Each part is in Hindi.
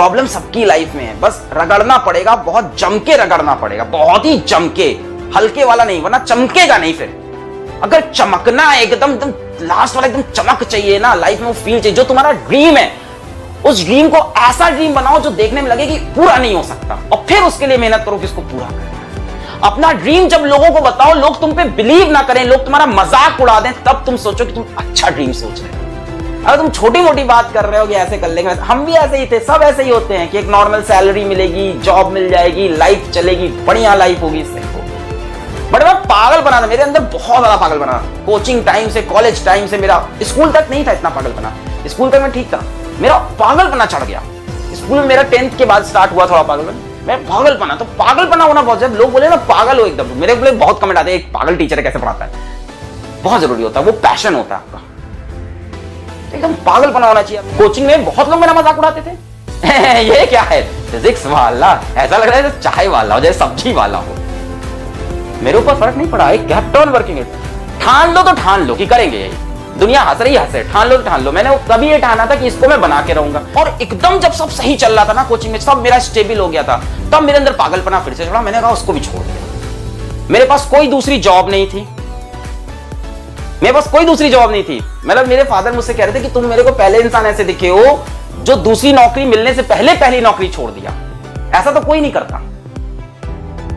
प्रॉब्लम सबकी लाइफ में है, बस रगड़ना पड़ेगा, बहुत जम के रगड़ना पड़ेगा, बहुत ही जम के, हल्के वाला नहीं, वरना चमकेगा नहीं। फिर अगर चमकना है एकदम एकदम लास्ट वाला, एकदम चमक चाहिए ना लाइफ में, वो फील चाहिए। जो तुम्हारा ड्रीम है उस ड्रीम को ऐसा ड्रीम बनाओ जो देखने में लगे कि पूरा नहीं हो सकता, और फिर उसके लिए मेहनत करो कि इसको पूरा करना। अपना ड्रीम जब लोगों को बताओ, लोग तुम पे बिलीव ना करें, लोग तुम्हारा मजाक उड़ा दें, तब तुम सोचो कि तुम अच्छा ड्रीम सोच रहे हो। अगर तुम छोटी मोटी बात कर रहे हो कि ऐसे कर लेंगे, हम भी ऐसे ही थे, सब ऐसे ही होते हैं कि एक नॉर्मल सैलरी मिलेगी, जॉब मिल जाएगी, लाइफ चलेगी, बढ़िया लाइफ होगी, इससे बट मैं पागल बना था, मेरे अंदर बहुत ज्यादा पागल बना। कोचिंग टाइम से, कॉलेज टाइम से, मेरा स्कूल तक नहीं था इतना पागल बना, स्कूल तक मैं ठीक था, मेरा पागलपना चढ़ गया। स्कूल में मेरा 10th के बाद स्टार्ट हुआ थोड़ा पागलपन, मैं पागलपना, तो पागलपना होना बहुत जरूरी। लोग बोले ना पागल हो एकदम, मेरे बोले बहुत कमेंट आते हैं, एक पागल टीचर है कैसे पढ़ाता है, बहुत जरूरी होता है, वो पैशन होता है आपका, एकदम पागलपना होना चाहिए। कोचिंग में बहुत लोग मेरा मजाक उड़ाते थे ये क्या है, फिजिक्स वाला, ऐसा लग रहा है चाय वाला हो, जैसे सब्जी वाला हो। मेरे ऊपर फर्क नहीं पड़ा, एक केप्ट ऑन वर्किंग इट। ठान लो तो ठान लो कि करेंगे यही, दुनिया हंस रही हंसे, ठान लो तो ठान लो। मैंने कभी ये ठाना था कि इसको मैं बना के रहूंगा, और एकदम जब सब सही चल रहा था ना, कोचिंग में सब मेरा स्टेबल हो गया था, तब मेरे अंदर पागलपना फिर से चढ़ा। मैंने कहा उसको भी छोड़ दिया। मेरे पास कोई दूसरी जॉब नहीं थी, मेरे पास कोई दूसरी जॉब नहीं थी। मतलब मेरे फादर मुझसे कह रहे थे कि तुम मेरे को पहले इंसान ऐसे दिखे हो जो दूसरी नौकरी मिलने से पहले पहली नौकरी छोड़ दिया, ऐसा तो कोई नहीं करता।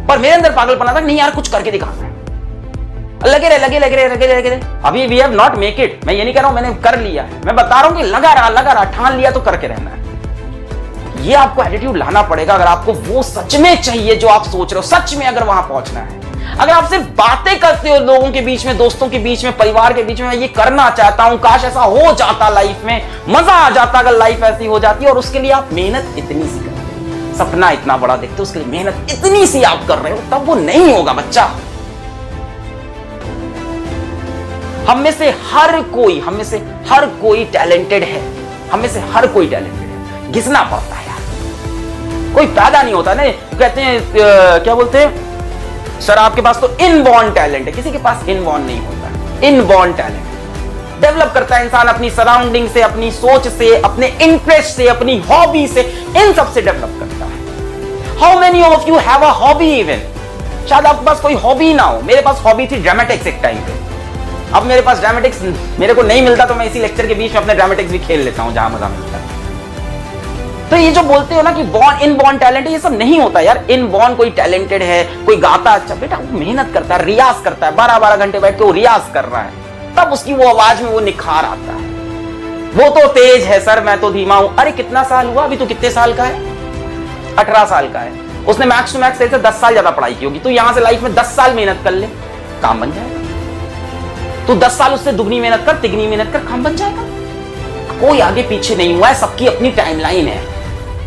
पर मेरे अंदर पागलपना था, नहीं यार कुछ करके दिखाना है, लगे रहे। अभी we have not make it, मैं ये नहीं कह रहा हूं मैंने कर लिया, मैं बता रहा हूं कि लगा रहा, ठान लिया तो करके रहना है। ये आपको एटीट्यूड लाना पड़ेगा अगर आपको वो सच में चाहिए जो आप सोच रहे हो, सच में अगर वहां पहुंचना है। अगर आप सिर्फ बातें करते हो लोगों के बीच में, दोस्तों के बीच में, परिवार के बीच में, मैं ये करना चाहता हूं, काश ऐसा हो जाता लाइफ में, मजा आ जाता अगर लाइफ ऐसी हो जाती, और उसके लिए आप मेहनत इतनी सी करते हो, सपना इतना बड़ा देखते हो, उसके लिए मेहनत इतनी सी आप कर रहे हो, तब वो नहीं होगा बच्चा। हम में से हर कोई टैलेंटेड है, हम में से हर कोई टैलेंटेड है, घिसना पड़ता है यार, कोई पैदा नहीं होता ना। कहते हैं क्या बोलते हैं सर, आपके पास तो इनबॉर्न टैलेंट है, किसी के पास इनबॉर्न नहीं होता। इनबॉर्न टैलेंट डेवलप करता है इंसान अपनी सराउंडिंग से, अपनी सोच से, अपने इंटरेस्ट से, अपनी हॉबी से, इन सब से डेवलप करता है। How many of you have a hobby even? शायद आपके पास कोई हॉबी ना हो, मेरे पास हॉबी थी ड्रामेटिक्स एक टाइम पे। अब मेरे पास ड्रामेटिक्स मेरे को नहीं मिलता, तो मैं इसी लेक्चर के बीच में अपने ड्रामेटिक्स भी खेल लेता हूं जहां मजा मिलता है। तो ये जो बोलते हो ना कि बॉर्न इनबॉर्न टैलेंट, ये सब नहीं होता यार। इनबॉर्न कोई टैलेंटेड है, कोई गाता अच्छा, बेटा वो मेहनत करता है, रियाज करता है, 12-12 घंटे बैठ के वो रियाज कर रहा है, तब उसकी वो आवाज में वो निखार आता है। वो तो तेज है सर, मैं तो धीमा हूं। अरे कितना साल हुआ अभी, तू कितने साल का है? 18 साल का है। उसने मैक्स टू मैक्स से 10 साल ज्यादा पढ़ाई की होगी। तू यहां से लाइफ में 10 साल मेहनत कर ले, काम बन जाएगा। तू 10 साल उससे दुगनी मेहनत कर, तिगनी मेहनत कर, काम बन जाएगा। कोई आगे पीछे नहीं हुआ है, सबकी अपनी टाइमलाइन है,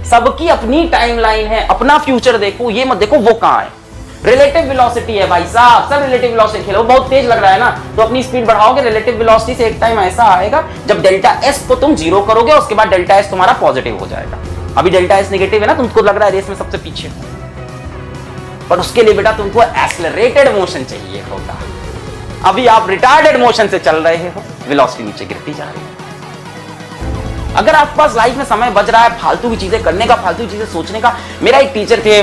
सबकी अपनी टाइमलाइन है। अपना फ्यूचर देखो, ये मत देखो वो कहां है। रिलेटिव वेलोसिटी है भाई साहब, सब रिलेटिव वेलोसिटी खेलो। बहुत तेज लग रहा है ना, तो अपनी स्पीड बढ़ाओगे, रिलेटिव वेलोसिटी से एक टाइम ऐसा आएगा जब डेल्टा एस को तुम 0 करोगे, उसके बाद डेल्टा एस तुम्हारा पॉजिटिव हो जाएगा। अभी डेल्टा एस नेगेटिव है ना, तुमको लग रहा है रेस में सबसे पीछे हो, पर उसके लिए बेटा तुमको एक्सेलरेटेड मोशन चाहिए होगा। अभी आप रिटार्डेड मोशन से चल रहे हो, वेलोसिटी नीचे गिरती जा रही है। अगर आपके पास लाइफ में समय बच रहा है फालतू की चीजें करने का, फालतू की चीजें सोचने का। मेरा एक टीचर थे,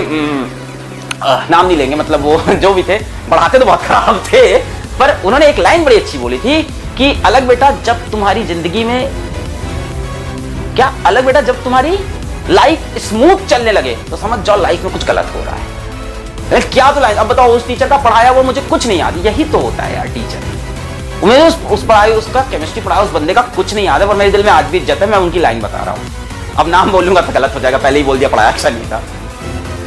नाम नहीं लेंगे, मतलब वो जो भी थे, पढ़ाते तो बहुत खराब थे, पर उन्होंने एक लाइन बड़ी अच्छी बोली थी कि अलग बेटा जब तुम्हारी जिंदगी में, क्या अलग बेटा जब तुम्हारी लाइफ स्मूथ चलने लगे तो समझ जाओ लाइफ में कुछ गलत हो रहा है। क्या तो लाइन, अब बताओ उस टीचर का पढ़ाया वो मुझे कुछ नहीं याद। यही तो होता है यार टीचर, मुझे उस पढ़ाई, उसका केमिस्ट्री पढ़ाया उस बंदे का कुछ नहीं याद है, पर मेरे दिल में आज भी इज्जत है। मैं उनकी लाइन बता रहा हूँ, अब नाम बोलूंगा तो गलत हो जाएगा, पहले ही बोल दिया, पढ़ाया अच्छा नहीं था।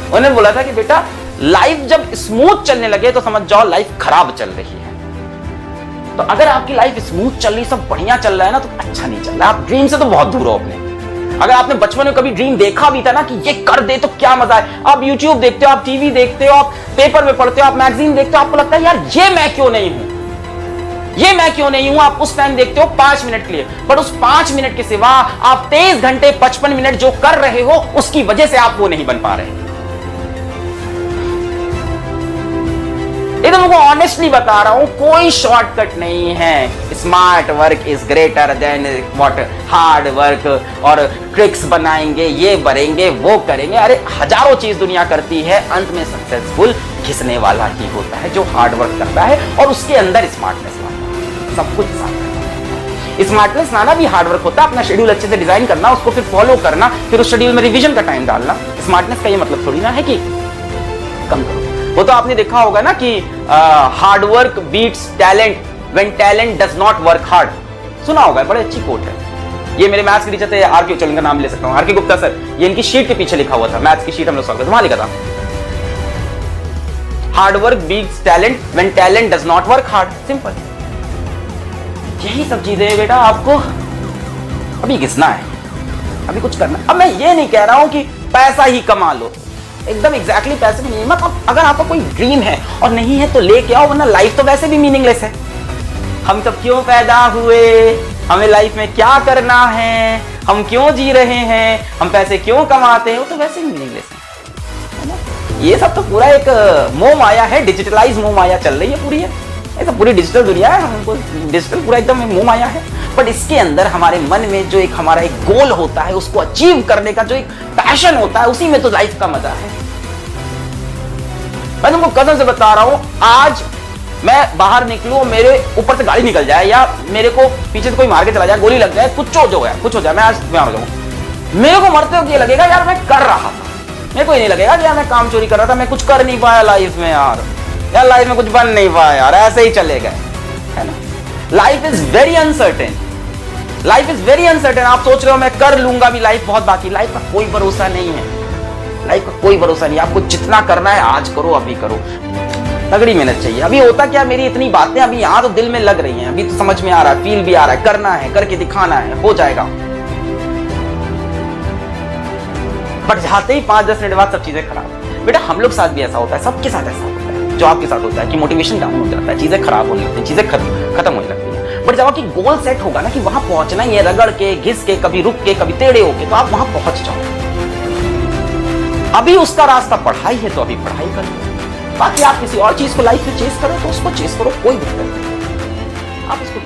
उन्होंने बोला था कि बेटा लाइफ जब स्मूथ चलने लगे तो समझ जाओ लाइफ खराब चल रही है। तो अगर आपकी लाइफ स्मूथ चल रही, सब बढ़िया चल रहा है ना, तो अच्छा नहीं चल रहा, आप ड्रीम से तो बहुत दूर हो अपने। अगर आपने बचपन में कभी ड्रीम देखा भी था ना कि ये कर दे तो क्या मजा है, आप यूट्यूब देखते हो, आप टीवी देखते हो, आप पेपर में पढ़ते हो, आप मैगजीन देखते हो, आपको लगता है यार ये मैं क्यों नहीं हूं, ये मैं क्यों नहीं हूं। आप उस टाइम देखते हो 5 मिनट के लिए, पर उस 5 मिनट के सिवा आप 23 घंटे 55 मिनट जो कर रहे हो, उसकी वजह से आप वो नहीं बन पा रहे। ये तो मैं ऑनेस्टली बता रहा हूं, कोई शॉर्टकट नहीं है। Smart work is greater than what hard work, और ट्रिक्स बनाएंगे, ये बनेंगे, वो करेंगे, अरे हजारों चीज दुनिया करती है, अंत में सक्सेसफुल घिसने वाला ही होता है जो हार्ड वर्क करता है और उसके अंदर स्मार्टनेस लाता है। सब कुछ साथ, स्मार्टनेस लाना भी हार्ड वर्क होता है। अपना शेड्यूल अच्छे से डिजाइन करना, उसको फिर फॉलो करना, फिर उस शेड्यूल में रिवीजन का टाइम डालना। स्मार्टनेस का ये मतलब थोड़ी ना है कि कम करो। वो तो आपने देखा होगा ना कि hard work beats talent when talent does not work hard. सुना होगा, बड़ी अच्छी कोट है। ये मेरे मैथ्स के टीचर थे आर.के. चलो इनका नाम ले सकता हूं, आर.के. गुप्ता सर। ये इनकी शीट के पीछे लिखा हुआ था, मैथ्स की शीट हम लोग सॉल्व करते, वहां लिखा था hard work beats talent when talent does not work hard. Simple, यही सब चीजें बेटा आपको अभी घिसना है, अभी कुछ करना है। अब मैं ये नहीं कह रहा हूं कि पैसा ही कमा लो, एकदम एग्जैक्टली पैसे भी नहीं। मतलब अगर आपका कोई ड्रीम है और नहीं है तो लेके आओ, वरना लाइफ तो वैसे भी मीनिंगलेस है। हम सब क्यों पैदा हुए, हमें लाइफ में क्या करना है, हम क्यों जी रहे हैं, हम पैसे क्यों कमाते हैं, वो तो वैसे ही मीनिंगलेस है ना? ये सब तो पूरा एक मोह माया है, डिजिटलाइज मोह माया चल रही है पूरी है। ये सब पूरी डिजिटल दुनिया है, हमको डिजिटल पूरा एकदम मोह माया है। बट इसके अंदर हमारे मन में जो एक हमारा एक गोल होता है, उसको अचीव करने का जो एक पैशन होता है, उसी में तो लाइफ का मजा है। मैं तुमको कसम से बता रहा हूं, आज मैं बाहर निकलूं, मेरे ऊपर से गाड़ी निकल जाए या मेरे को पीछे से कोई मार के चला जाए, गोली लग जाए, कुछ हो जाए, मैं आज बीमार हो जाऊं, मेरे को मरते हुए ये लगेगा यार मैं कर रहा था। मेरे को ये नहीं लगेगा कि यार मैं काम चोरी कर रहा था, मैं कुछ कर नहीं पाया लाइफ में यार लाइफ में कुछ बन नहीं पाया यार, ऐसे ही चले गए, है ना? Life is very uncertain, life is very uncertain. आप सोच रहे हो मैं कर लूंगा भी, लाइफ बहुत बाकी। लाइफ का कोई भरोसा नहीं है, लाइफ का कोई भरोसा नहीं। आपको जितना करना है आज करो, अभी करो, तगड़ी मेहनत चाहिए। अभी होता क्या, मेरी इतनी बातें अभी यहाँ तो दिल में लग रही हैं, अभी तो समझ में आ रहा है, फील भी आ रहा है, करना है, करके दिखाना है, हो जाएगा। बट जाते ही 5-10 मिनट बाद सब चीजें खराब। बेटा हम लोग साथ भी ऐसा होता है, सबके साथ ऐसा होता है, जो आपके साथ होता है कि मोटिवेशन डाउन हो जाता है, चीजें खराब होने लगती हैं, चीजें खत्म होने लगती हैं। बट जब आपकी गोल सेट होगा ना कि वहां पहुंचना ही है, रगड़ के, घिस के, कभी रुक के, कभी टेढ़े होके, तो आप वहां पहुंच जाओ। अभी उसका रास्ता पढ़ाई है तो अभी पढ़ाई करो, बाकी आप किसी और चीज को लाइफ में चेस करो तो उसको चेस करो, कोई दिक्कत नहीं। आप इसको